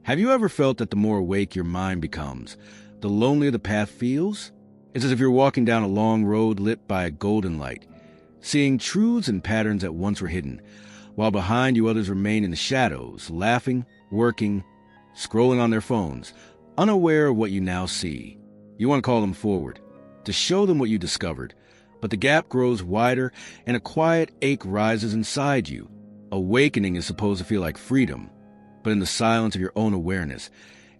Have you ever felt that the more awake your mind becomes, the lonelier the path feels? It's as if you're walking down a long road lit by a golden light, seeing truths and patterns that once were hidden, while behind you others remain in the shadows, laughing, working, scrolling on their phones, unaware of what you now see. You want to call them forward, to show them what you discovered, but the gap grows wider and a quiet ache rises inside you. Awakening is supposed to feel like freedom, but in the silence of your own awareness,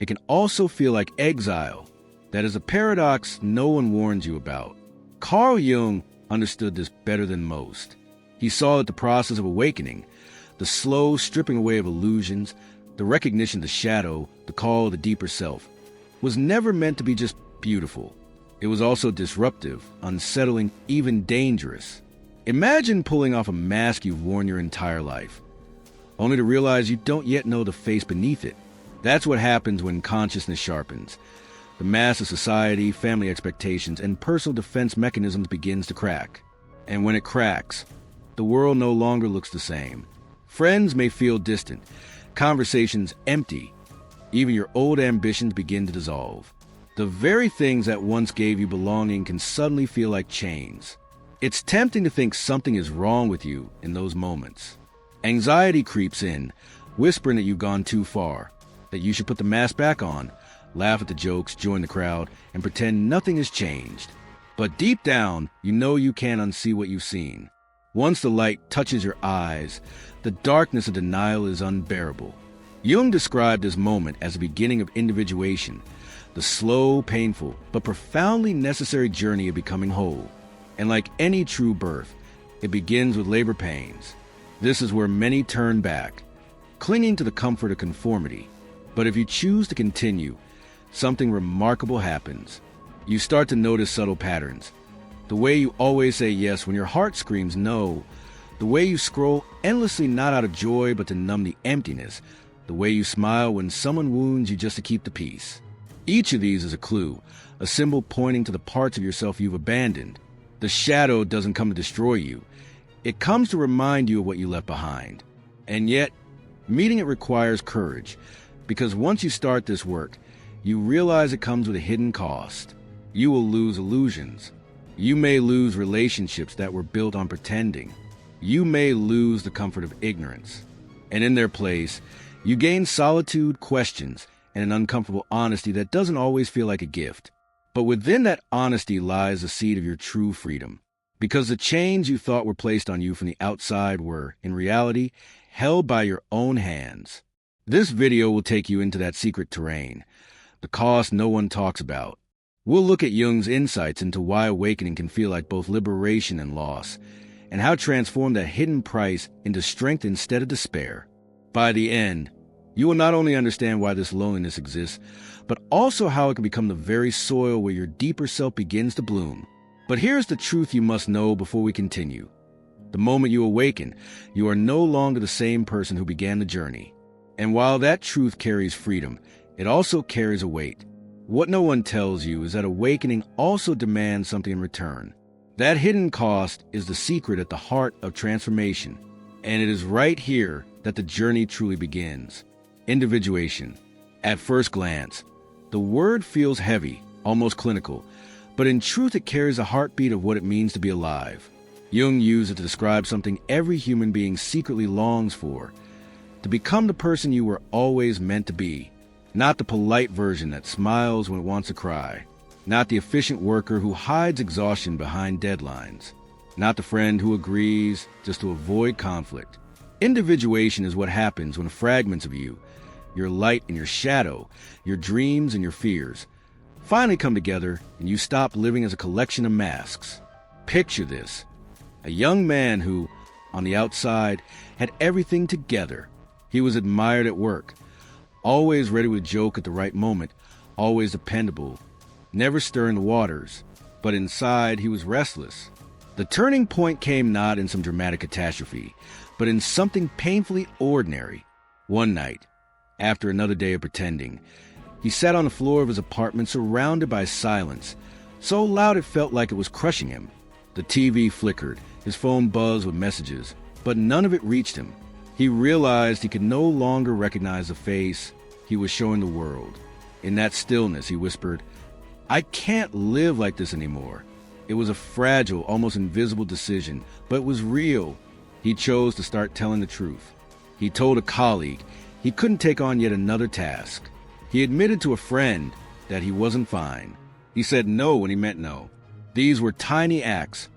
it can also feel like exile. That is a paradox no one warns you about. Carl Jung understood this better than most. He saw that the process of awakening, the slow stripping away of illusions, the recognition of the shadow, the call of the deeper self, was never meant to be just beautiful. It was also disruptive, unsettling, even dangerous. Imagine pulling off a mask you've worn your entire life, only to realize you don't yet know the face beneath it. That's what happens when consciousness sharpens. The mask of society, family expectations, and personal defense mechanisms begins to crack. And when it cracks, the world no longer looks the same. Friends may feel distant, conversations empty. Even your old ambitions begin to dissolve. The very things that once gave you belonging can suddenly feel like chains. It's tempting to think something is wrong with you in those moments. Anxiety creeps in, whispering that you've gone too far, that you should put the mask back on, laugh at the jokes, join the crowd, and pretend nothing has changed. But deep down, you know you can't unsee what you've seen. Once the light touches your eyes, the darkness of denial is unbearable. Jung described this moment as the beginning of individuation, the slow, painful, but profoundly necessary journey of becoming whole. And like any true birth, it begins with labor pains. This is where many turn back, clinging to the comfort of conformity. But if you choose to continue, something remarkable happens. You start to notice subtle patterns. The way you always say yes when your heart screams no. The way you scroll endlessly not out of joy but to numb the emptiness. The way you smile when someone wounds you just to keep the peace. Each of these is a clue, a symbol pointing to the parts of yourself you've abandoned. The shadow doesn't come to destroy you. It comes to remind you of what you left behind. And yet, meeting it requires courage, because once you start this work, you realize it comes with a hidden cost. You will lose illusions. You may lose relationships that were built on pretending. You may lose the comfort of ignorance. And in their place, you gain solitude, questions, and an uncomfortable honesty that doesn't always feel like a gift. But within that honesty lies the seed of your true freedom. Because the chains you thought were placed on you from the outside were, in reality, held by your own hands. This video will take you into that secret terrain, the cost no one talks about. We'll look at Jung's insights into why awakening can feel like both liberation and loss, and how to transform that hidden price into strength instead of despair. By the end, you will not only understand why this loneliness exists, but also how it can become the very soil where your deeper self begins to bloom. But here's the truth you must know before we continue. The moment you awaken, you are no longer the same person who began the journey. And while that truth carries freedom, it also carries a weight. What no one tells you is that awakening also demands something in return. That hidden cost is the secret at the heart of transformation. And it is right here that the journey truly begins. Individuation. At first glance, the word feels heavy, almost clinical, but in truth it carries a heartbeat of what it means to be alive. Jung used it to describe something every human being secretly longs for, to become the person you were always meant to be. Not the polite version that smiles when it wants to cry. Not the efficient worker who hides exhaustion behind deadlines. Not the friend who agrees just to avoid conflict. Individuation is what happens when fragments of you, your light and your shadow, your dreams and your fears, finally come together and you stop living as a collection of masks. Picture this. A young man who, on the outside, had everything together. He was admired at work, always ready with a joke at the right moment, always dependable, never stirring the waters. But inside, he was restless. The turning point came not in some dramatic catastrophe, but in something painfully ordinary. One night, after another day of pretending, he sat on the floor of his apartment surrounded by silence, so loud it felt like it was crushing him. The TV flickered, his phone buzzed with messages, but none of it reached him. He realized he could no longer recognize the face, he was showing the world. In that stillness, he whispered, "I can't live like this anymore." It was a fragile, almost invisible decision, but it was real. He chose to start telling the truth. He told a colleague he couldn't take on yet another task. He admitted to a friend that he wasn't fine. He said no when he meant no. These were tiny acts,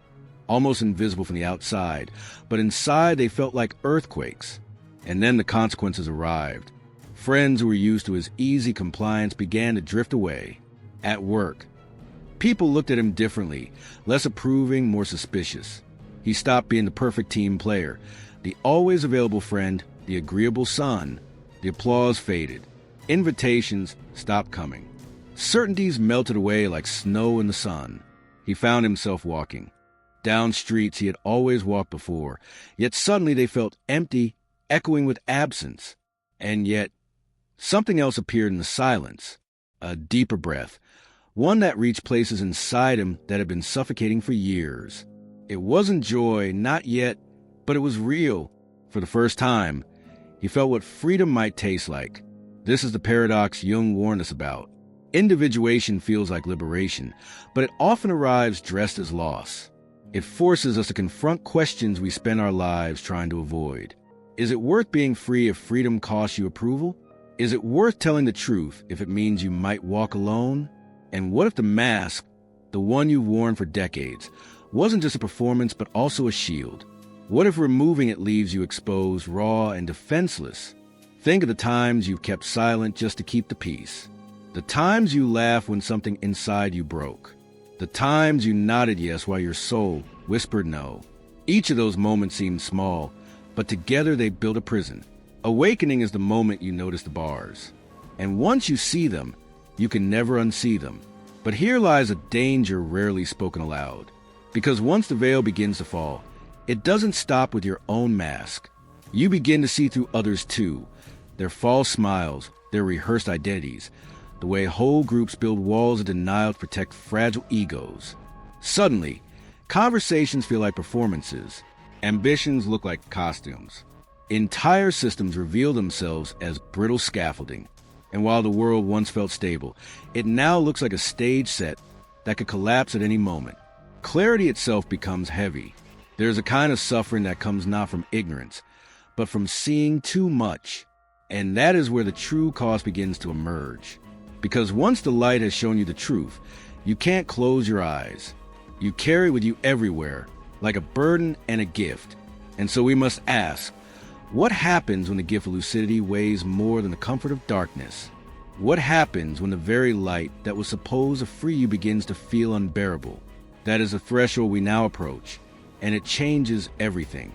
almost invisible from the outside, but inside they felt like earthquakes. And then the consequences arrived. Friends who were used to his easy compliance began to drift away. At work, people looked at him differently, less approving, more suspicious. He stopped being the perfect team player, the always available friend, the agreeable son. The applause faded. Invitations stopped coming. Certainties melted away like snow in the sun. He found himself walking down streets he had always walked before, yet suddenly they felt empty, echoing with absence. And yet, something else appeared in the silence, a deeper breath, one that reached places inside him that had been suffocating for years. It wasn't joy, not yet, but it was real. For the first time, he felt what freedom might taste like. This is the paradox Jung warned us about. Individuation feels like liberation, but it often arrives dressed as loss. It forces us to confront questions we spend our lives trying to avoid. Is it worth being free if freedom costs you approval? Is it worth telling the truth if it means you might walk alone? And what if the mask, the one you've worn for decades, wasn't just a performance but also a shield? What if removing it leaves you exposed, raw, and defenseless? Think of the times you've kept silent just to keep the peace. The times you laughed when something inside you broke. The times you nodded yes while your soul whispered no. Each of those moments seemed small, but together they built a prison. Awakening is the moment you notice the bars. And once you see them, you can never unsee them. But here lies a danger rarely spoken aloud. Because once the veil begins to fall, it doesn't stop with your own mask. You begin to see through others too, their false smiles, their rehearsed identities, the way whole groups build walls of denial to protect fragile egos. Suddenly, conversations feel like performances. Ambitions look like costumes. Entire systems reveal themselves as brittle scaffolding. And while the world once felt stable, it now looks like a stage set that could collapse at any moment. Clarity itself becomes heavy. There's a kind of suffering that comes not from ignorance, but from seeing too much. And that is where the true cost begins to emerge. Because once the light has shown you the truth, you can't close your eyes. You carry it with you everywhere, like a burden and a gift. And so we must ask, what happens when the gift of lucidity weighs more than the comfort of darkness? What happens when the very light that was supposed to free you begins to feel unbearable? That is the threshold we now approach, and it changes everything.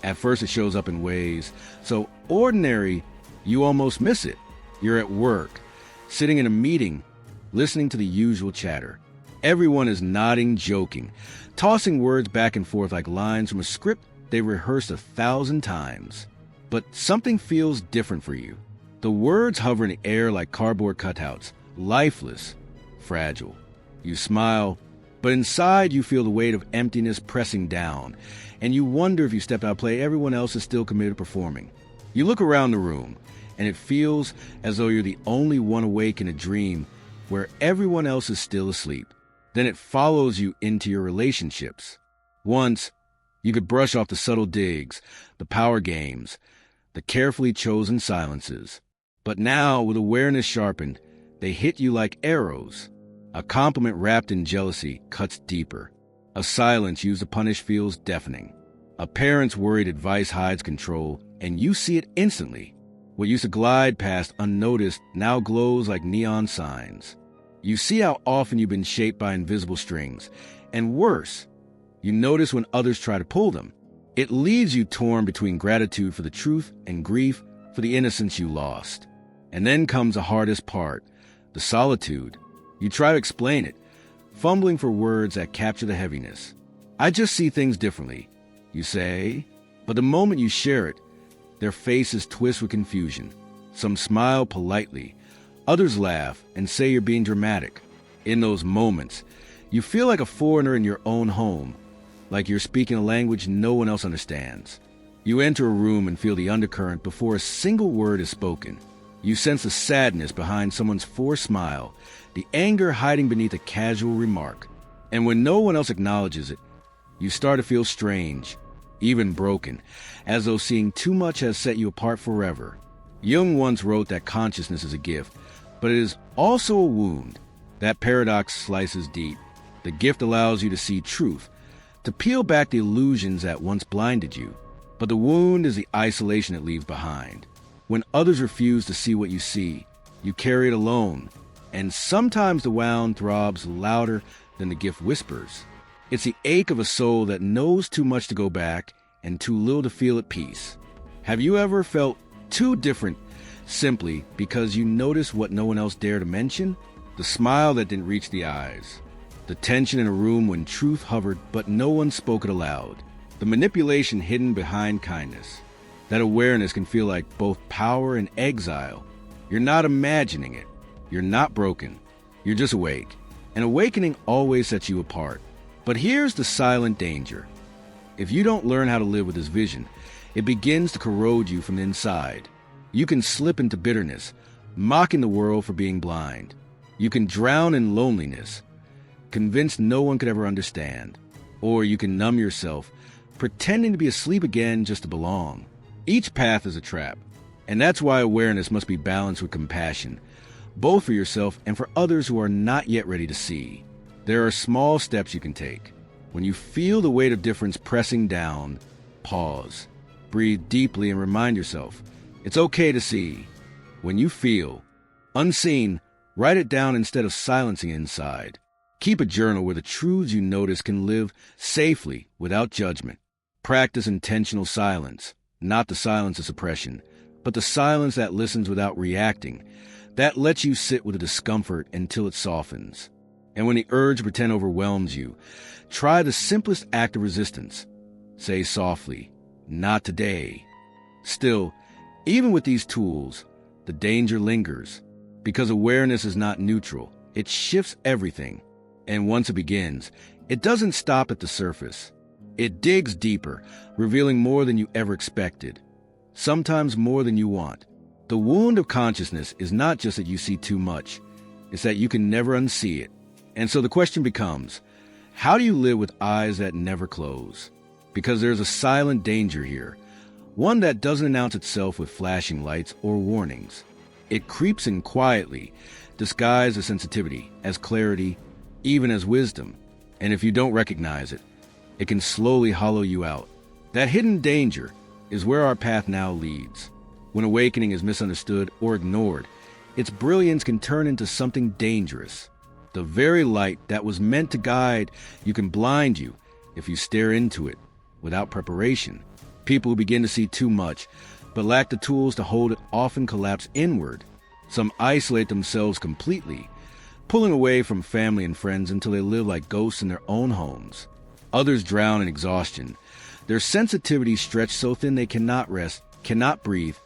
At first it shows up in ways so ordinary you almost miss it. You're at work, sitting in a meeting, listening to the usual chatter. Everyone is nodding, joking, tossing words back and forth like lines from a script they rehearsed 1,000 times. But something feels different for you. The words hover in the air like cardboard cutouts, lifeless, fragile. You smile, but inside you feel the weight of emptiness pressing down, and you wonder if you step out of play, everyone else is still committed to performing. You look around the room, and it feels as though you're the only one awake in a dream where everyone else is still asleep. Then it follows you into your relationships. Once, you could brush off the subtle digs, the power games, the carefully chosen silences. But now, with awareness sharpened, they hit you like arrows. A compliment wrapped in jealousy cuts deeper. A silence used to punish feels deafening. A parent's worried advice hides control, and you see it instantly. What used to glide past unnoticed now glows like neon signs. You see how often you've been shaped by invisible strings, and worse, you notice when others try to pull them. It leaves you torn between gratitude for the truth and grief for the innocence you lost. And then comes the hardest part, the solitude. You try to explain it, fumbling for words that capture the heaviness. I just see things differently, you say, but the moment you share it, their faces twist with confusion. Some smile politely, others laugh and say you're being dramatic. In those moments, you feel like a foreigner in your own home, like you're speaking a language no one else understands. You enter a room and feel the undercurrent before a single word is spoken. You sense the sadness behind someone's forced smile, the anger hiding beneath a casual remark. And when no one else acknowledges it, you start to feel strange, even broken, as though seeing too much has set you apart forever. Jung once wrote that consciousness is a gift, but it is also a wound. That paradox slices deep. The gift allows you to see truth, to peel back the illusions that once blinded you. But the wound is the isolation it leaves behind. When others refuse to see what you see, you carry it alone, and sometimes the wound throbs louder than the gift whispers. It's the ache of a soul that knows too much to go back and too little to feel at peace. Have you ever felt too different simply because you noticed what no one else dared to mention? The smile that didn't reach the eyes. The tension in a room when truth hovered but no one spoke it aloud. The manipulation hidden behind kindness. That awareness can feel like both power and exile. You're not imagining it. You're not broken. You're just awake. And awakening always sets you apart. But here's the silent danger. If you don't learn how to live with this vision, it begins to corrode you from the inside. You can slip into bitterness, mocking the world for being blind. You can drown in loneliness, convinced no one could ever understand. Or you can numb yourself, pretending to be asleep again just to belong. Each path is a trap, and that's why awareness must be balanced with compassion, both for yourself and for others who are not yet ready to see. There are small steps you can take. When you feel the weight of difference pressing down, pause, breathe deeply, and remind yourself, it's okay to see. When you feel unseen, write it down instead of silencing it inside. Keep a journal where the truths you notice can live safely without judgment. Practice intentional silence. Not the silence of suppression, but the silence that listens without reacting, that lets you sit with the discomfort until it softens. And when the urge to pretend overwhelms you, try the simplest act of resistance. Say softly, not today. Still, even with these tools, the danger lingers, because awareness is not neutral. It shifts everything. And once it begins, it doesn't stop at the surface. It digs deeper, revealing more than you ever expected, sometimes more than you want. The wound of consciousness is not just that you see too much, it's that you can never unsee it. And so the question becomes, how do you live with eyes that never close? Because there's a silent danger here, one that doesn't announce itself with flashing lights or warnings. It creeps in quietly, disguised as sensitivity, as clarity, even as wisdom. And if you don't recognize it, it can slowly hollow you out. That hidden danger is where our path now leads. When awakening is misunderstood or ignored, its brilliance can turn into something dangerous. The very light that was meant to guide you can blind you if you stare into it without preparation. People who begin to see too much but lack the tools to hold it often collapse inward. Some isolate themselves completely, pulling away from family and friends until they live like ghosts in their own homes. Others drown in exhaustion, their sensitivity stretched so thin they cannot rest, cannot breathe,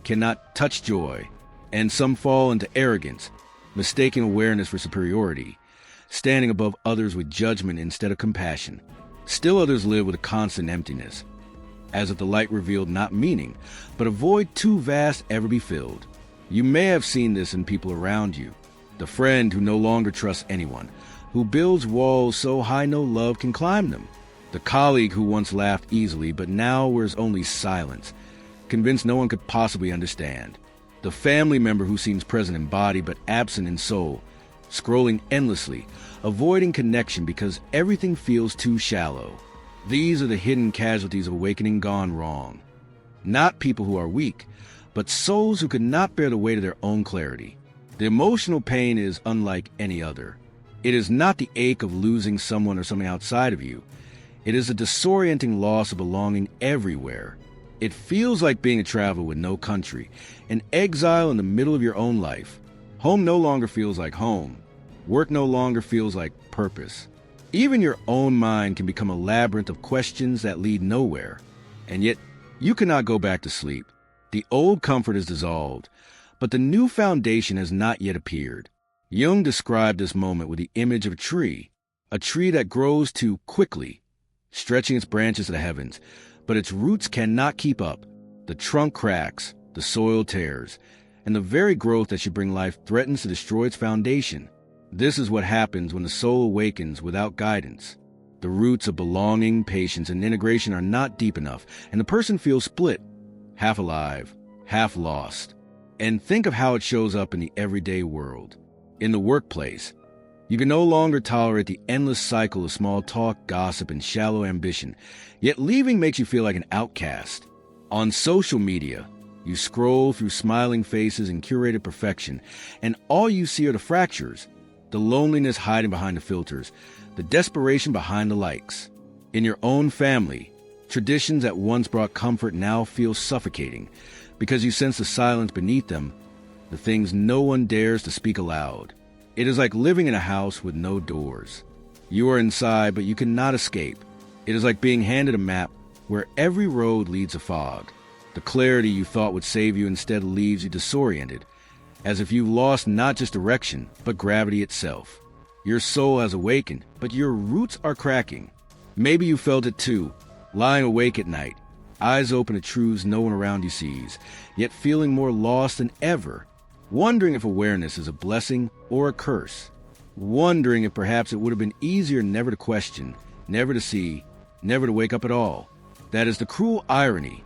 cannot touch joy. And some fall into arrogance, mistaking awareness for superiority, standing above others with judgment instead of compassion. Still others live with a constant emptiness, as if the light revealed not meaning, but a void too vast ever be filled. You may have seen this in people around you. The friend who no longer trusts anyone, who builds walls so high no love can climb them. The colleague who once laughed easily but now wears only silence, convinced no one could possibly understand. The family member who seems present in body but absent in soul, scrolling endlessly, avoiding connection because everything feels too shallow. These are the hidden casualties of awakening gone wrong. Not people who are weak, but souls who could not bear the weight of their own clarity. The emotional pain is unlike any other. It is not the ache of losing someone or something outside of you. It is a disorienting loss of belonging everywhere. It feels like being a traveler with no country, an exile in the middle of your own life. Home no longer feels like home. Work no longer feels like purpose. Even your own mind can become a labyrinth of questions that lead nowhere. And yet, you cannot go back to sleep. The old comfort is dissolved, but the new foundation has not yet appeared. Jung described this moment with the image of a tree that grows too quickly, stretching its branches to the heavens, but its roots cannot keep up. The trunk cracks, the soil tears, and the very growth that should bring life threatens to destroy its foundation. This is what happens when the soul awakens without guidance. The roots of belonging, patience, and integration are not deep enough, and the person feels split, half alive, half lost. And think of how it shows up in the everyday world. In the workplace, you can no longer tolerate the endless cycle of small talk, gossip, and shallow ambition, yet leaving makes you feel like an outcast. On social media, you scroll through smiling faces and curated perfection, and all you see are the fractures, the loneliness hiding behind the filters, the desperation behind the likes. In your own family, traditions that once brought comfort now feel suffocating because you sense the silence beneath them, the things no one dares to speak aloud. It is like living in a house with no doors. You are inside, but you cannot escape. It is like being handed a map where every road leads a fog. The clarity you thought would save you instead leaves you disoriented, as if you've lost not just direction, but gravity itself. Your soul has awakened, but your roots are cracking. Maybe you felt it too, lying awake at night, eyes open to truths no one around you sees, yet feeling more lost than ever, wondering if awareness is a blessing or a curse, wondering if perhaps it would have been easier never to question, never to see, never to wake up at all. That is the cruel irony.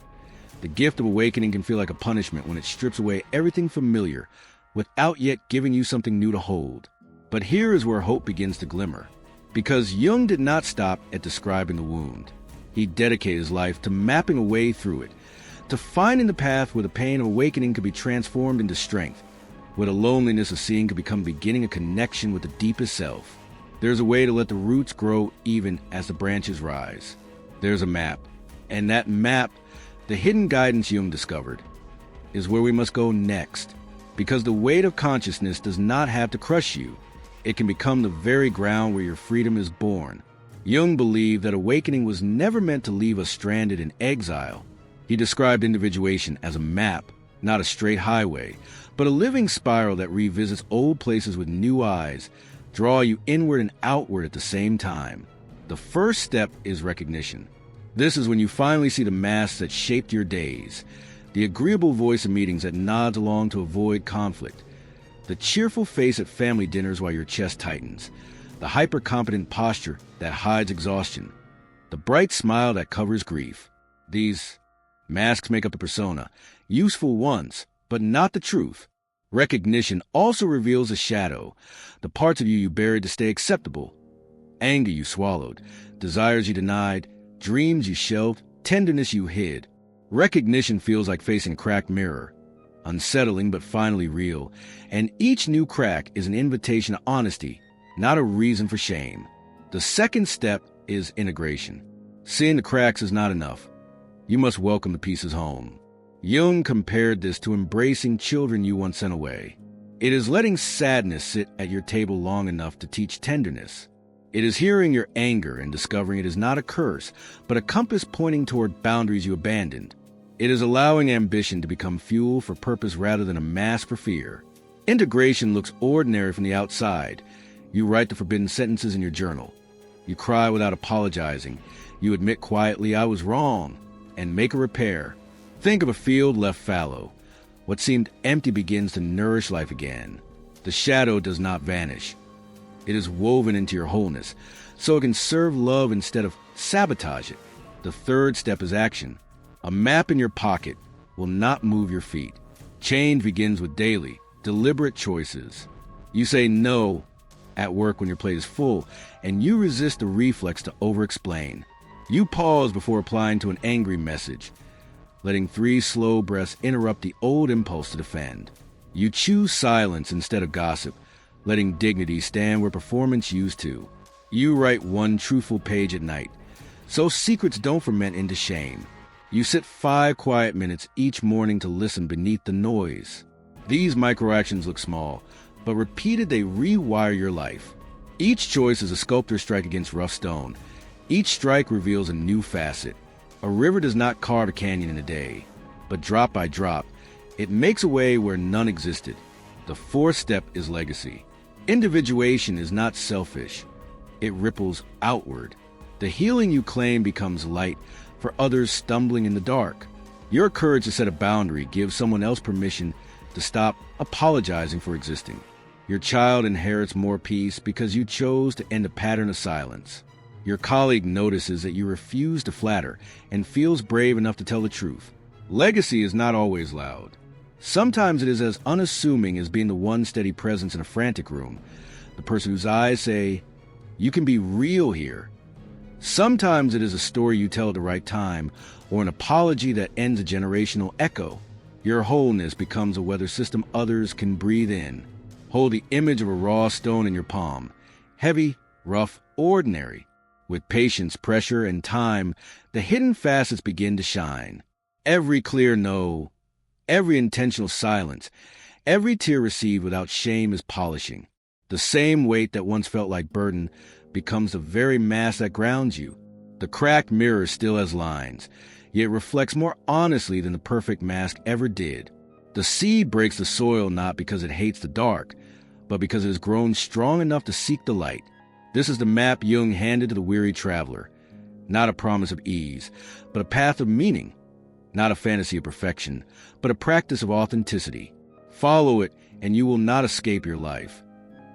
The gift of awakening can feel like a punishment when it strips away everything familiar without yet giving you something new to hold. But here is where hope begins to glimmer. Because Jung did not stop at describing the wound. He dedicated his life to mapping a way through it, to finding the path where the pain of awakening could be transformed into strength, where the loneliness of seeing could become beginning a connection with the deepest self. There's a way to let the roots grow even as the branches rise. There's a map, and that map, the hidden guidance Jung discovered, is where we must go next. Because the weight of consciousness does not have to crush you. It can become the very ground where your freedom is born. Jung believed that awakening was never meant to leave us stranded in exile. He described individuation as a map, not a straight highway, but a living spiral that revisits old places with new eyes, draw you inward and outward at the same time. The first step is recognition. This is when you finally see the masks that shaped your days, the agreeable voice in meetings that nods along to avoid conflict, the cheerful face at family dinners while your chest tightens, the hyper-competent posture that hides exhaustion, the bright smile that covers grief. These masks make up the persona, useful ones, but not the truth. Recognition also reveals a shadow, the parts of you buried to stay acceptable, anger you swallowed, desires you denied, dreams you shelved, tenderness you hid. Recognition feels like facing a cracked mirror, unsettling but finally real, and each new crack is an invitation to honesty, not a reason for shame. The second step is integration. Seeing the cracks is not enough. You must welcome the pieces home. Jung compared this to embracing children you once sent away. It is letting sadness sit at your table long enough to teach tenderness. It is hearing your anger and discovering it is not a curse, but a compass pointing toward boundaries you abandoned. It is allowing ambition to become fuel for purpose rather than a mask for fear. Integration looks ordinary from the outside. You write the forbidden sentences in your journal. You cry without apologizing. You admit quietly, "I was wrong," and make a repair. Think of a field left fallow. What seemed empty begins to nourish life again. The shadow does not vanish. It is woven into your wholeness, so it can serve love instead of sabotage it. The third step is action. A map in your pocket will not move your feet. Change begins with daily, deliberate choices. You say no at work when your plate is full, and you resist the reflex to over-explain. You pause before replying to an angry message, letting 3 slow breaths interrupt the old impulse to defend. You choose silence instead of gossip, letting dignity stand where performance used to. You write 1 truthful page at night, so secrets don't ferment into shame. You sit 5 quiet minutes each morning to listen beneath the noise. These microactions look small, but repeated they rewire your life. Each choice is a sculptor's strike against rough stone. Each strike reveals a new facet. A river does not carve a canyon in a day, but drop by drop, it makes a way where none existed. The fourth step is legacy. Individuation is not selfish. It ripples outward. The healing you claim becomes light for others stumbling in the dark. Your courage to set a boundary gives someone else permission to stop apologizing for existing. Your child inherits more peace because you chose to end a pattern of silence. Your colleague notices that you refuse to flatter and feels brave enough to tell the truth. Legacy is not always loud. Sometimes it is as unassuming as being the one steady presence in a frantic room, the person whose eyes say, "You can be real here." Sometimes it is a story you tell at the right time, or an apology that ends a generational echo. Your wholeness becomes a weather system others can breathe in. Hold the image of a raw stone in your palm, heavy, rough, ordinary. With patience, pressure, and time, the hidden facets begin to shine. Every clear no, every intentional silence, every tear received without shame is polishing. The same weight that once felt like burden becomes the very mass that grounds you. The cracked mirror still has lines, yet reflects more honestly than the perfect mask ever did. The seed breaks the soil not because it hates the dark, but because it has grown strong enough to seek the light. This is the map Jung handed to the weary traveler. Not a promise of ease, but a path of meaning. Not a fantasy of perfection, but a practice of authenticity. Follow it, and you will not escape your life.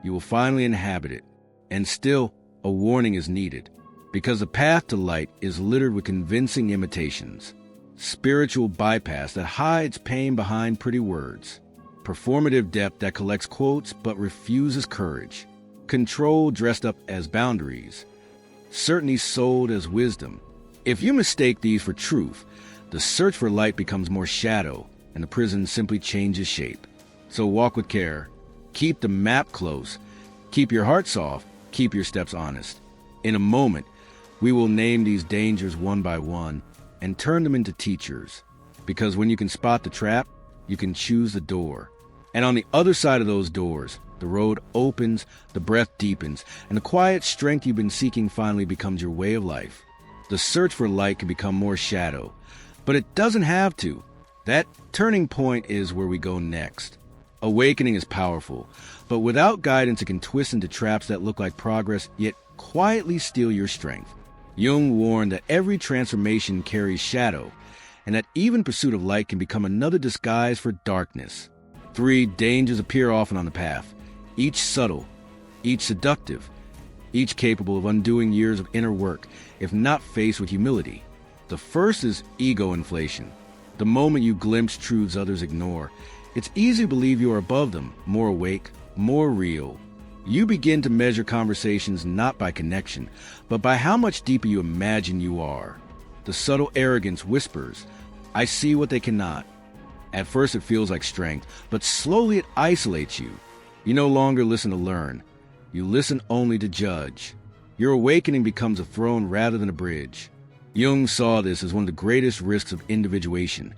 You will finally inhabit it. And still, a warning is needed, because the path to light is littered with convincing imitations. Spiritual bypass that hides pain behind pretty words. Performative depth that collects quotes but refuses courage. Control dressed up as boundaries. Certainty sold as wisdom. If you mistake these for truth, the search for light becomes more shadow, and the prison simply changes shape. So walk with care. Keep the map close. Keep your heart soft. Keep your steps honest. In a moment, we will name these dangers one by one and turn them into teachers. Because when you can spot the trap, you can choose the door. And on the other side of those doors, the road opens, the breath deepens, and the quiet strength you've been seeking finally becomes your way of life. The search for light can become more shadow, but it doesn't have to. That turning point is where we go next. Awakening is powerful, but without guidance it can twist into traps that look like progress, yet quietly steal your strength. Jung warned that every transformation carries shadow, and that even pursuit of light can become another disguise for darkness. 3 dangers appear often on the path, each subtle, each seductive, each capable of undoing years of inner work, if not faced with humility. The first is ego inflation. The moment you glimpse truths others ignore, it's easy to believe you are above them, more awake, more real. You begin to measure conversations not by connection, but by how much deeper you imagine you are. The subtle arrogance whispers, "I see what they cannot." At first it feels like strength, but slowly it isolates you. You no longer listen to learn. You listen only to judge. Your awakening becomes a throne rather than a bridge. Jung saw this as one of the greatest risks of individuation.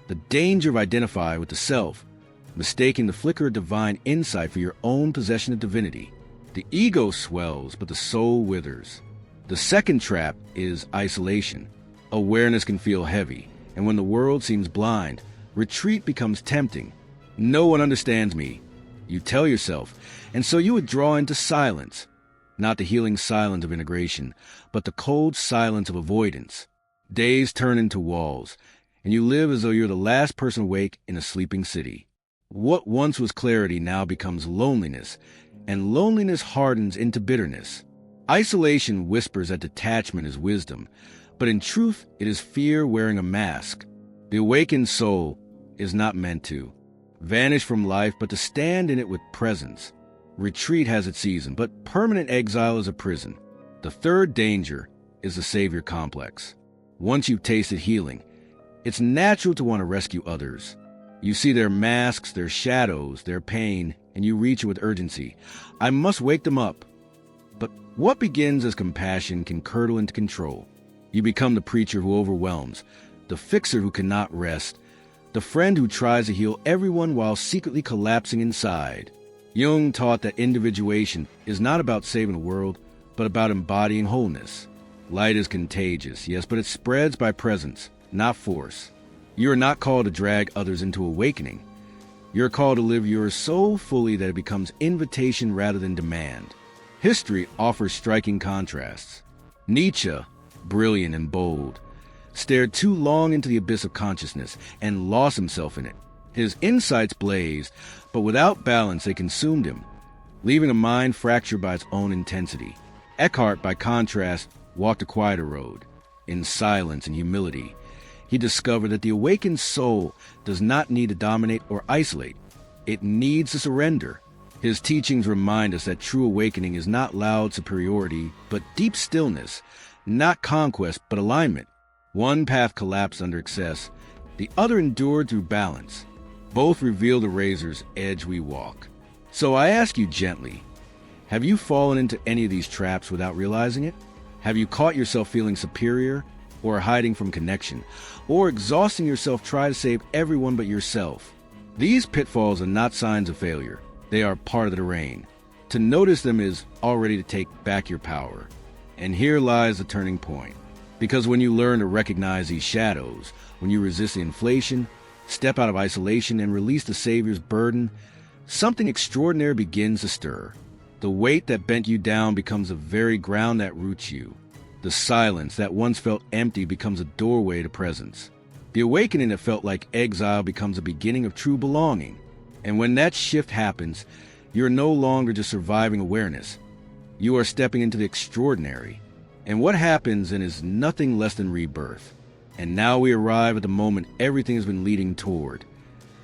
The danger of identifying with the self, mistaking the flicker of divine insight for your own possession of divinity. The ego swells, but the soul withers. The second trap is isolation. Awareness can feel heavy, and when the world seems blind, retreat becomes tempting. No one understands me, you tell yourself, and so you withdraw into silence. Not the healing silence of integration, but the cold silence of avoidance. Days turn into walls, and you live as though you're the last person awake in a sleeping city. What once was clarity now becomes loneliness, and loneliness hardens into bitterness. Isolation whispers that detachment is wisdom, but in truth it is fear wearing a mask. The awakened soul is not meant to vanish from life, but to stand in it with presence. Retreat has its season, but permanent exile is a prison. The third danger is the savior complex. Once you've tasted healing, it's natural to want to rescue others. You see their masks, their shadows, their pain, and you reach it with urgency. I must wake them up. But what begins as compassion can curdle into control. You become the preacher who overwhelms, the fixer who cannot rest, the friend who tries to heal everyone while secretly collapsing inside. Jung taught that individuation is not about saving the world, but about embodying wholeness. Light is contagious, yes, but it spreads by presence, not force. You are not called to drag others into awakening. You are called to live yours so fully that it becomes invitation rather than demand. History offers striking contrasts. Nietzsche, brilliant and bold, stared too long into the abyss of consciousness and lost himself in it. His insights blazed, but without balance they consumed him, leaving a mind fractured by its own intensity. Eckhart, by contrast, walked a quieter road. In silence and humility, he discovered that the awakened soul does not need to dominate or isolate. It needs to surrender. His teachings remind us that true awakening is not loud superiority, but deep stillness, not conquest, but alignment. One path collapsed under excess, the other endured through balance. Both reveal the razor's edge we walk. So I ask you gently, have you fallen into any of these traps without realizing it? Have you caught yourself feeling superior, or hiding from connection, or exhausting yourself trying to save everyone but yourself? These pitfalls are not signs of failure. They are part of the terrain. To notice them is already to take back your power. And here lies the turning point. Because when you learn to recognize these shadows, when you resist the inflation, step out of isolation, and release the Savior's burden, something extraordinary begins to stir. The weight that bent you down becomes the very ground that roots you. The silence that once felt empty becomes a doorway to presence. The awakening that felt like exile becomes a beginning of true belonging. And when that shift happens, you're no longer just surviving awareness. You are stepping into the extraordinary. And what happens then is nothing less than rebirth. And now we arrive at the moment everything has been leading toward.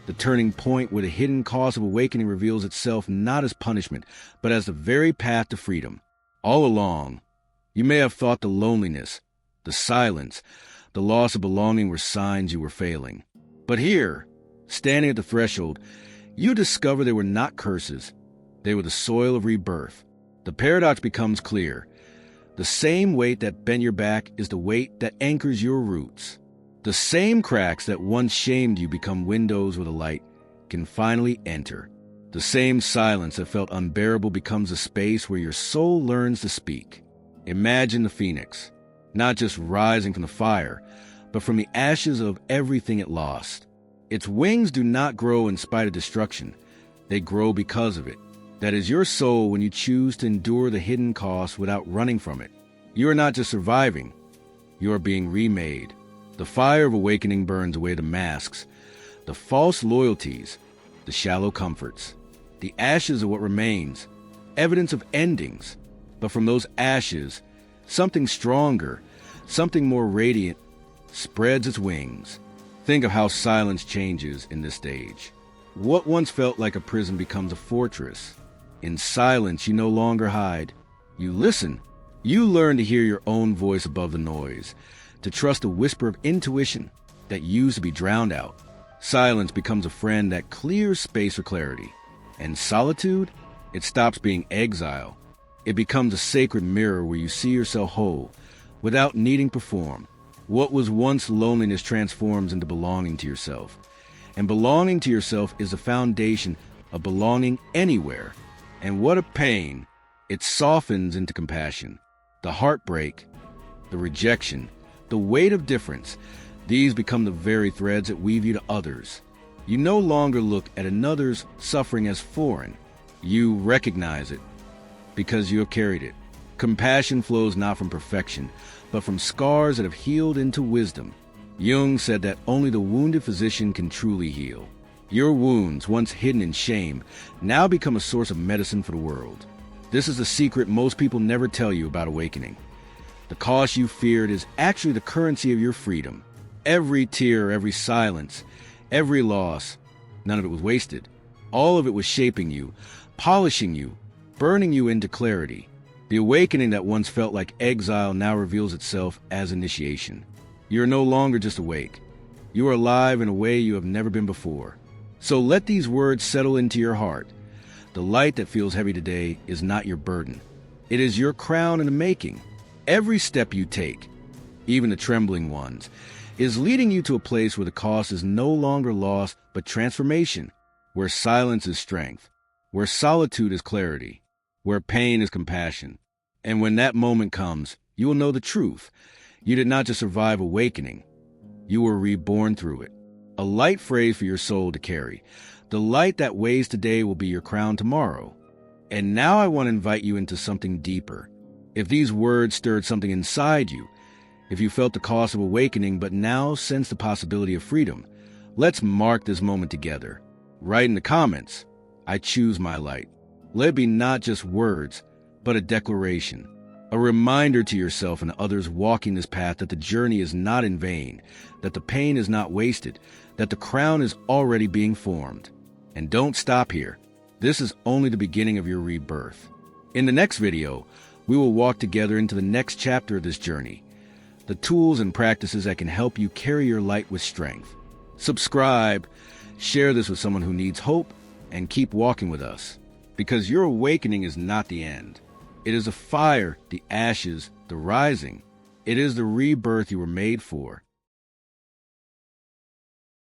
The turning point where the hidden cost of awakening reveals itself not as punishment, but as the very path to freedom. All along, you may have thought the loneliness, the silence, the loss of belonging were signs you were failing. But here, standing at the threshold, you discover they were not curses. They were the soil of rebirth. The paradox becomes clear. The same weight that bent your back is the weight that anchors your roots. The same cracks that once shamed you become windows where the light can finally enter. The same silence that felt unbearable becomes a space where your soul learns to speak. Imagine the phoenix, not just rising from the fire, but from the ashes of everything it lost. Its wings do not grow in spite of destruction. They grow because of it. That is your soul when you choose to endure the hidden cost without running from it. You are not just surviving. You are being remade. The fire of awakening burns away the masks, the false loyalties, the shallow comforts, the ashes of what remains, evidence of endings. But from those ashes, something stronger, something more radiant, spreads its wings. Think of how silence changes in this stage. What once felt like a prison becomes a fortress. In silence, you no longer hide. You listen. You learn to hear your own voice above the noise, to trust a whisper of intuition that used to be drowned out. Silence becomes a friend that clears space for clarity. And solitude, it stops being exile. It becomes a sacred mirror where you see yourself whole, without needing to perform. What was once loneliness transforms into belonging to yourself. And belonging to yourself is the foundation of belonging anywhere. And what a pain! It softens into compassion. The heartbreak, the rejection, the weight of difference, these become the very threads that weave you to others. You no longer look at another's suffering as foreign. You recognize it because you have carried it. Compassion flows not from perfection, but from scars that have healed into wisdom. Jung said that only the wounded physician can truly heal. Your wounds, once hidden in shame, now become a source of medicine for the world. This is the secret most people never tell you about awakening. The cost you feared is actually the currency of your freedom. Every tear, every silence, every loss, none of it was wasted. All of it was shaping you, polishing you, burning you into clarity. The awakening that once felt like exile now reveals itself as initiation. You are no longer just awake. You are alive in a way you have never been before. So let these words settle into your heart. The light that feels heavy today is not your burden. It is your crown in the making. Every step you take, even the trembling ones, is leading you to a place where the cost is no longer loss, but transformation, where silence is strength, where solitude is clarity, where pain is compassion. And when that moment comes, you will know the truth. You did not just survive awakening. You were reborn through it. A light phrase for your soul to carry. The light that weighs today will be your crown tomorrow. And now I want to invite you into something deeper. If these words stirred something inside you, if you felt the cost of awakening but now sense the possibility of freedom, Let's mark this moment together. Write in the comments, "I choose my light." Let it be not just words, but a declaration, a reminder to yourself and others walking this path that the journey is not in vain, that the pain is not wasted, that the crown is already being formed. And don't stop here. This is only the beginning of your rebirth. In the next video, we will walk together into the next chapter of this journey, the tools and practices that can help you carry your light with strength. Subscribe, share this with someone who needs hope, and keep walking with us. Because your awakening is not the end. It is the fire, the ashes, the rising. It is the rebirth you were made for.